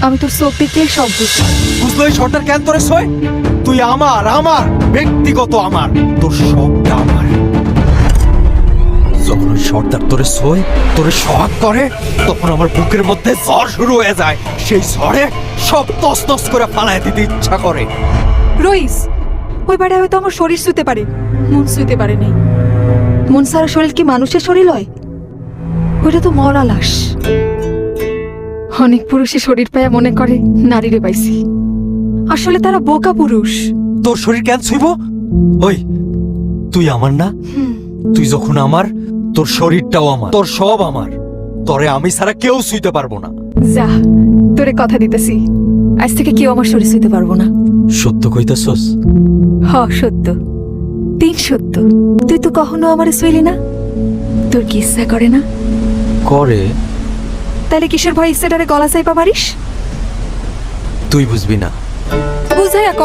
আমি তোর চোখ দেখলে সব বুঝি। বুঝলো এই সর্দার কেন তোরে সই? তুই আমার আমার ব্যক্তিগত আমার, তোর সবটা আমার। যখন ওই সর্দার তোরে সই, তোরে সোহাগ করে, তখন আমার বুকের মধ্যে জ্বর শুরু হয়ে যায়। সেই ঝড়ে সব তছনছ করে ফালায় দিতে ইচ্ছা করে। রইস, ওই বাড়ি হয়তো আমার শরীর শুতে পারে, মন শুতে পারে নাই। মন সারা শরীর কি মানুষের শরীর হয়? ওইটা তো মরা লাশ। অনেক পুরুষই শরীর পায়া মনে করে নারীরে পাইছি, আসলে তারা বোকা পুরুষ। তোর শরীর কেন ছুইব? ওই তুই আমার না? তুই যখন আমার, তোর শরীরটাও আমার, তোর সব আমার। তোরে আমি ছাড়া কেউ ছুঁইতে পারবো না। যা, তোরে কথা দিতেছি, আজ থেকে কেউ আমার শরীর শুতে পারবো না। সত্য কইতাছস? হ, সত্য, তিন সত্য। তুই তো কখনো আমার শুইলি না, তোর কি ইচ্ছা করে না? করে। তাহলে কিসের ভয় ইচ্ছাটারে গলা চাইপা মারিস? তুই বুঝবি না। বুঝাইয়া ক।